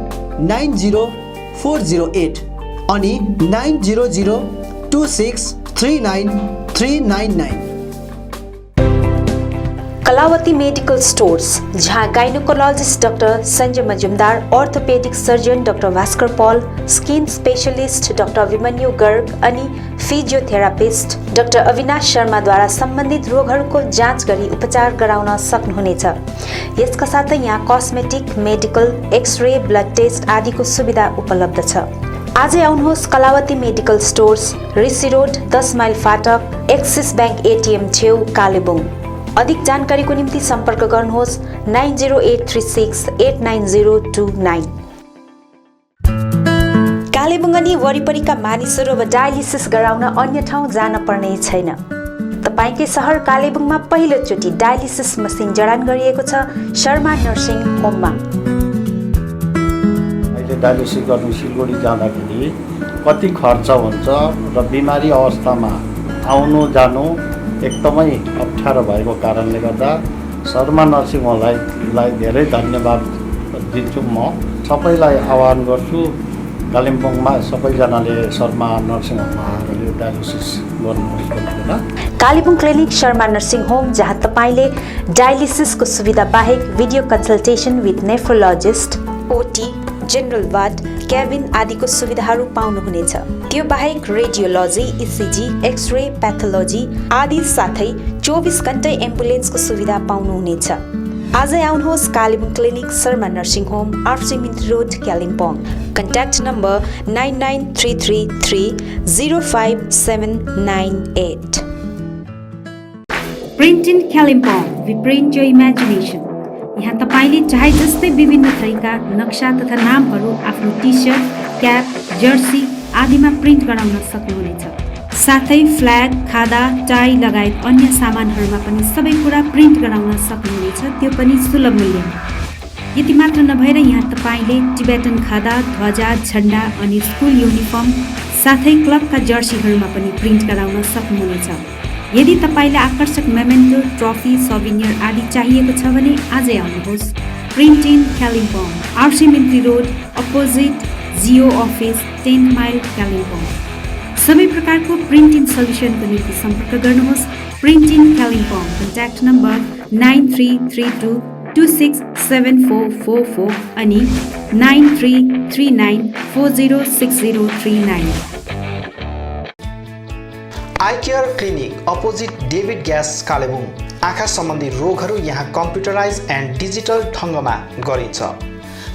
90 408 अनि 900 26 39 399। कलावती मेडिकल स्टोर्स, जहाँ gynaecologist doctor Sanjay Majumdar, orthopaedic surgeon doctor Bhaskar Paul, skin specialist doctor Abhimanyu Garg अनि फिजियोथेरापिस्ट डॉक्टर अविनाश शर्माद्वारा सम्बन्धित रोगहरूको जाँच गरी उपचार गराउन सक्नुहुनेछ। यसका साथै यहाँ cosmetic, medical, x-ray, blood test आदिको सुविधा उपलब्ध छ। आजै आउनुहोस् Kalawati medical stores, Rishi road, 10 mile फाटक, एक्सिस ब्याङ्क ATM छेउ, कालेबुङ। अधिक जानकारीको निम्ति सम्पर्क गर्नुहोस् 90836 89029। कालेबुङ अनि वरिपरिका मानिसहरू अब डायलिसिस गराउन अन्य ठाउँ जान पर्ने छैन। तपाईकै सहर कालेबुङमा पहिलोचोटि डायलिसिस मसिन जडान गरिएको छ शर्मा नर्सिङ होममा। अहिले डायलिसिस गर्नु सिलगढी जाँदाखेरि कति खर्च हुन्छ र बिमारी अवस्थामा आउनु जानु एकदमै अप्ठ्यारो भएको कारणले गर्दा शर्मा नर्सिङ होमलाई धेरै धन्यवाद दिन्छु। म सबैलाई आह्वान गर्छु कालिम्पोङमा सबैजनाले शर्मा नर्सिङ होममा आएर यो डायलिसिस गर्नुहोस् भनेर। Kalimpong clinic Sharma nursing home, जहाँ तपाईले डायलिसिसको सुविधा बाहेक video consultation with nephrologist, OT, general ward, cabin आदिको सुविधाहरू पाउनुहुनेछ। त्यो बाहेक रेडियोलोजी, ECG, एक्सरे, प्याथोलोजी आदि साथै 24 घण्टे एम्बुलेन्सको सुविधा पाउनुहुनेछ। आजै आउनुहोस् Kalebung clinic Sharma nursing home, RC mint road, Kalimpong. Contact number 99333 05798। Print in Kalimpong, we print your imagination. यहाँ तपाईले चाहे जस्तै विभिन्न थरीका नक्सा तथा नामहरू आफ्नो टी-सर्ट, क्याप, जर्सी आदिमा प्रिन्ट गराउन सक्नुहुनेछ। साथै फ्ल्याग, खादा, टाई लगायत अन्य सामानहरूमा पनि सबै कुरा प्रिन्ट गराउन सक्नुहुनेछ, त्यो पनि सुलभ मूल्यमा। यति मात्र नभएर यहाँ तपाईले टिबेटन खादा, ध्वजा, झण्डा अनि स्कुल युनिफर्म साथै क्लबका जर्सीहरूमा पनि प्रिन्ट गराउन सक्नुहुनेछ। यदि तपाईँलाई आकर्षक मेमेन्टो, ट्रफी, सभिनियर आदि चाहिएको छ भने आजै आउनुहोस्। Print in Kalimpong, RC Mintri road opposite Jio office, 10 mile Kalimpong. सबै प्रकारको प्रिन्ट इन सल्युसनको निम्ति सम्पर्क गर्नुहोस्। Print in Kalimpong, contact number 9332267444 अनि 9339406039। Eye care clinic opposite David gas Kalebung. आँखा सम्बन्धी रोगहरू यहाँ कम्प्युटराइज एन्ड डिजिटल ढङ्गमा गरिन्छ।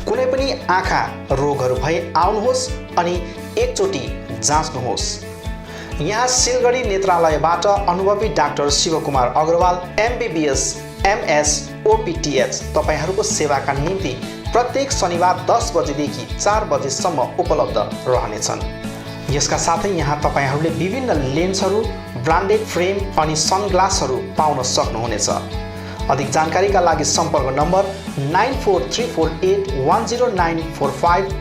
कुनै पनि आँखा रोगहरू भए आउनुहोस् अनि एकचोटि जाँच्नुहोस्। यहाँ सिलगढी नेत्रालयबाट अनुभवी doctor Shivkumar Agarwal MBBS MS OPTH तपाईँहरूको सेवाका निम्ति प्रत्येक शनिबार 10 बजेदेखि 4 बजेसम्म उपलब्ध रहनेछन्। यसका साथै यहाँ तपाईँहरूले विभिन्न लेन्सहरू, ब्रान्डेड फ्रेम अनि सनग्लासहरू पाउन सक्नुहुनेछ। अधिक जानकारीका लागि सम्पर्क नम्बर 9434810945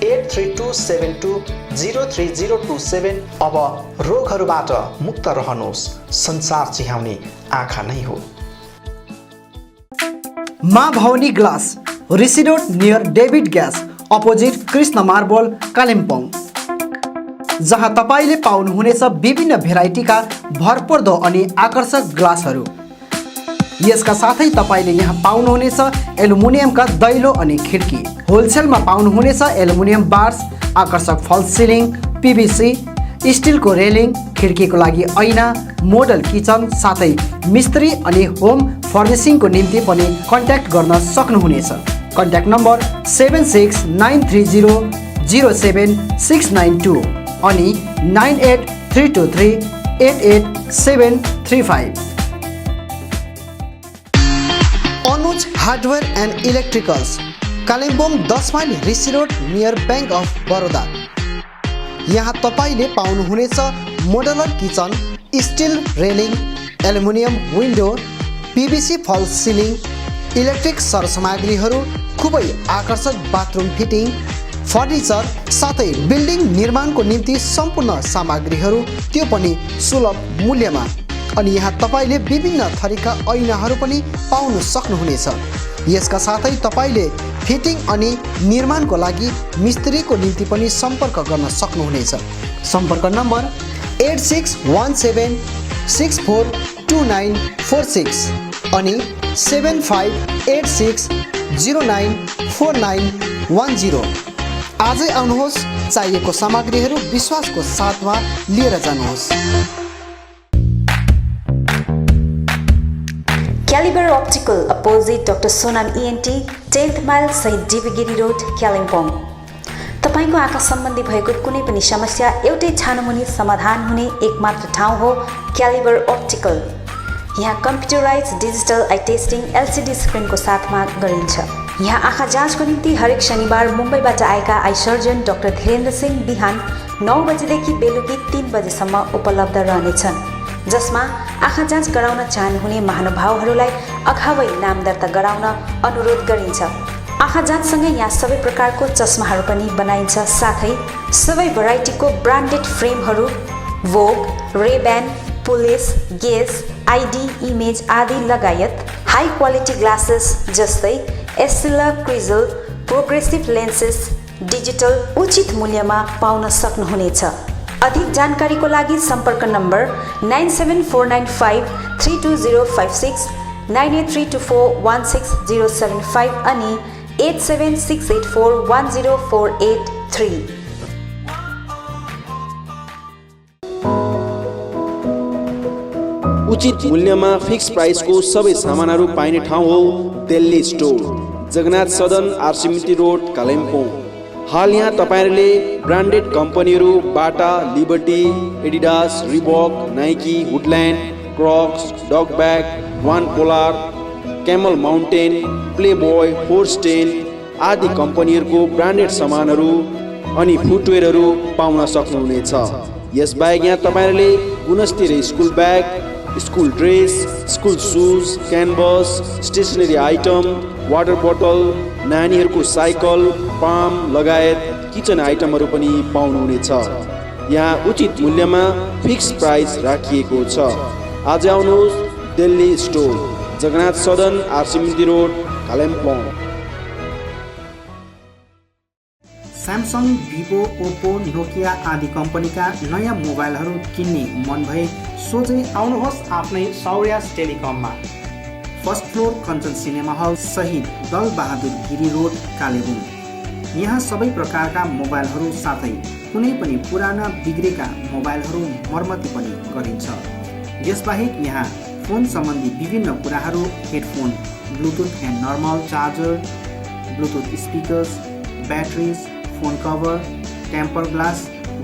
83272030027। अब रोगहरूबाट मुक्त रहनुहोस्, संसार चिहाउने आँखा नै हो। Maa Bhavani glass, Rishi road near David gas opposite Krishna marble Kalimpong, जहाँ तपाईँले पाउनुहुनेछ विभिन्न भेराइटीका भरपर्दो अनि आकर्षक ग्लासहरू। यसका साथै तपाईँले यहाँ पाउनुहुनेछ एल्युमिनियमका दैलो अनि खिड्की। होलसेलमा पाउनुहुनेछ एल्युमिनियम बार्स, आकर्षक फल सिलिङ, PVC, स्टिलको रेलिङ, खिड्कीको लागि ऐना, मोडल किचन, साथै मिस्त्री अनि होम फर्निसिङको निम्ति पनि कन्ट्याक्ट गर्न सक्नुहुनेछ। कन्ट्याक्ट नम्बर 7693007692 अनि 9832388735। Anuj hardware and electricals, Kalimpong 10 mile Rishi road near bank of Baroda. यहाँ तपाईँले पाउनुहुनेछ modular kitchen, still railing, aluminium window, PVC फल सिलिङ, इलेक्ट्रिक सरसामग्रीहरू, खुबै आकर्षक बाथरुम फिटिङ, फर्निचर, साथै बिल्डिङ निर्माणको निम्ति सम्पूर्ण सामग्रीहरू, त्यो पनि सुलभ मूल्यमा। अनि यहाँ तपाईँले विभिन्न थरीका ऐनाहरू पनि पाउन सक्नुहुनेछ। यसका साथै तपाईँले फिटिङ अनि निर्माणको लागि मिस्त्रीको निम्ति पनि सम्पर्क गर्न सक्नुहुनेछ। सम्पर्क नम्बर 8617642946 अनि 7586094910। आजै आउनुहोस्, चाहिएको सामग्रीहरू विश्वासको साथमा लिएर जानुहोस्। Calibre optical opposite doctor Sonam ENT, 10th mile सहित डिबीगिरी रोड कालिम्पोङ। तपाईँको आँखा सम्बन्धी भएको कुनै पनि समस्या एउटै छानोमुनि समाधान हुने एकमात्र ठाउँ हो क्यालिबर अप्टिकल। यहाँ computerise digital eye testing LCD स्क्रिनको साथमा गरिन्छ। यहाँ आँखा जाँचको निम्ति हरेक शनिबार मुम्बईबाट आएका eye surgeon doctor Dhirendra Singh बिहान 9 बजेदेखि बेलुकी 3 बजेसम्म उपलब्ध रहनेछन्, जसमा आँखा जाँच गराउन चाहनुहुने महानुभावहरूलाई अगावै नाम दर्ता गराउन अनुरोध गरिन्छ। आँखा जाँचसँगै यहाँ सबै प्रकारको चस्माहरू पनि बनाइन्छ, साथै सबै भेराइटीको ब्रान्डेड फ्रेमहरू, भोग, रेब्यान, पुलिस, गेस, ID, इमेज आदि लगायत हाई क्वालिटी ग्लासेस जस्तै एस्सिला, क्रिजल, प्रोग्रेसिभ लेन्सेस डिजिटल उचित मूल्यमा पाउन सक्नुहुनेछ। अधिक जानकारीको लागि सम्पर्क नम्बर 9749532056, 9832416075 अनि 8768410483। उचित मूल्यमा फिक्स प्राइसको सबै सामानहरू पाइने ठाउँ हो दिल्ली स्टोर, जगन्नाथ सदन, RC मिन्त्री रोड कालिम्पोङ। हाल यहाँ तपाईँहरूले ब्रान्डेड कम्पनीहरू Bata, Liberty, Adidas, Reebok, Nike, Woodland, Crocs, Duckback, one polar, Camel Mountain, Playboy, Forsten आदि कम्पनीहरूको ब्रान्डेड सामानहरू अनि फुटवेयरहरू पाउन सक्नुहुनेछ। यसबाहेक यहाँ तपाईँहरूले गुणस्तरीय school bag, school dress, school shoes, canvas, stationery item, water बोतल, नानीहरूको साइकल, पाम लगायत किचन आइटमहरू पनि पाउनुहुनेछ। यहाँ उचित मूल्यमा फिक्स प्राइस राखिएको छ। आज आउनुहोस् Delhi store, Jagannath Sadan, RC Minti road, Kalimpong. Samsung, Vivo, Oppo, Nokia आदि कम्पनीका नयाँ मोबाइलहरू किन्ने मन भए सोझै आउनुहोस् आफ्नै सौर्यास टेलिकममा। First floor Kanchan cinema hall सहित दल बहादुर गिरी रोड, कालेबुङ। यहाँ सबै प्रकारका मोबाइलहरू साथै कुनै पनि पुराना बिग्रेका मोबाइलहरू मर्मती पनि गरिन्छ। यसबाहेक यहाँ फोन सम्बन्धी विभिन्न कुराहरू, headphone, Bluetooth and normal charger, Bluetooth speakers, batteries, phone cover, temper glass,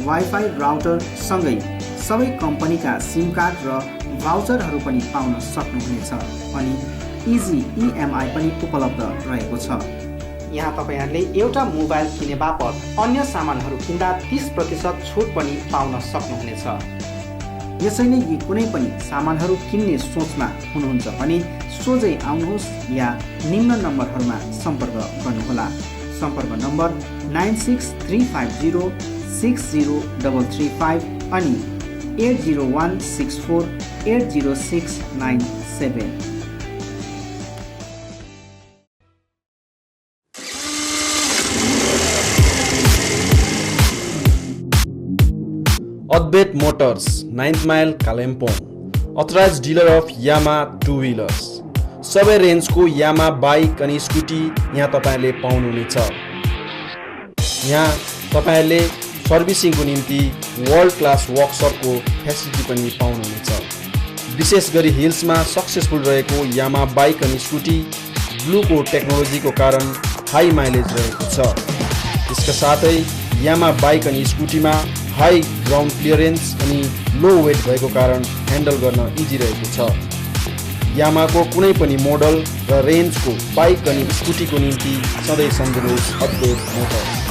wifi router सँगै सबै कम्पनीका सिम कार्ड र भाउचरहरू पनि पाउन सक्नुहुनेछ। अनि इजी EMI पनि उपलब्ध रहेको छ। यहाँ तपाईहरूले एउटा मोबाइल किने बापत अन्य सामानहरू किन्दा 30% छुट पनि पाउन सक्नुहुनेछ। यसैले यी कुनै पनि सामानहरू किन्ने सोचमा हुनुहुन्छ भने सोझै आउनुहोस् या निम्न नम्बरहरूमा सम्पर्क गर्नुहोला। सम्पर्क नम्बर 9635060335 अनि 8016480697। Advait motors, 9th mile, Kalimpong. Authorised dealer of Yamaha two wheelers. सबै रेन्जको यामा बाइक अनि स्कुटी यहाँ तपाईँहरूले पाउनुहुनेछ। यहाँ तपाईँहरूले सर्भिसिङको निम्ति वर्ल्ड क्लास वर्कसपको फेसिलिटी पनि पाउनुहुनेछ। विशेष गरी हिल्समा सक्सेसफुल रहेको यामा बाइक अनि स्कुटी ब्लूको टेक्नोलोजीको कारण हाई माइलेज रहेको छ। यसका साथै यामा बाइक अनि स्कुटीमा हाई ग्राउन्ड क्लियरेन्स अनि लो वेट भएको कारण ह्यान्डल गर्न इजी रहेको छ। यामाको कुनै पनि मोडल र रेन्जको बाइक अनि स्कुटीको निम्ति सधैँ सम्झनुहोस् अद्वैत मोटर्स।